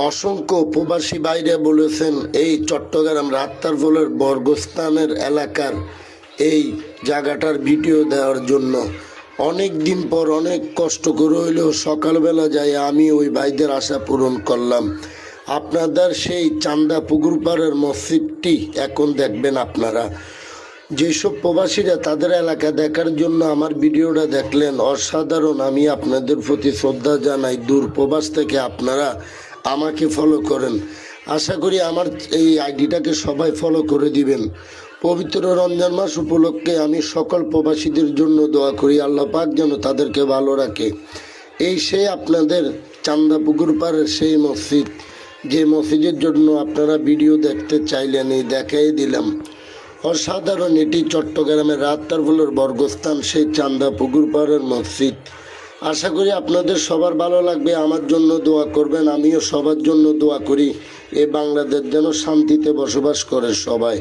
অসংখ্য প্রবাসী বাইরে বলেছেন এই চট্টগ্রাম রাত্তারপুলের বর্গস্থানের এলাকার এই জায়গাটার ভিডিও দেওয়ার জন্য। অনেক দিন পর অনেক কষ্ট করে হইলেও সকালবেলা যাই আমি ওই ভাইদের আশা পূরণ করলাম। আপনাদের সেই চান্দা পুকুর পাড়ের মসজিদটি এখন দেখবেন আপনারা। যেসব প্রবাসীরা তাদের এলাকা দেখার জন্য আমার ভিডিওটা দেখলেন, অসাধারণ। আমি আপনাদের প্রতি শ্রদ্ধা জানাই। দূর প্রবাস থেকে আপনারা আমাকে ফলো করেন। আশা করি আমার এই আইডিটাকে সবাই ফলো করে দিবেন। পবিত্র রমজান মাস উপলক্ষে আমি সকল প্রবাসীদের জন্য দোয়া করি, আল্লাহ পাক যেন তাদেরকে ভালো রাখে। এই সেই আপনাদের চান্দা পুকুর পাড়ের সেই মসজিদ, যে মসজিদের জন্য আপনারা ভিডিও দেখতে চাইলেন, এই দেখাই দিলাম। অসাধারণ, এটি চট্টগ্রামের রাত্তারপুলের বর্গস্থান সেই চান্দা পুকুর পাড়ের মসজিদ। আশা করি আপনাদের সবার ভালো লাগবে। আমার জন্য দোয়া করবেন, আমিও সবার জন্য দোয়া করি। এ বাংলাদেশ যেন শান্তিতে বসবাস করে সবাই।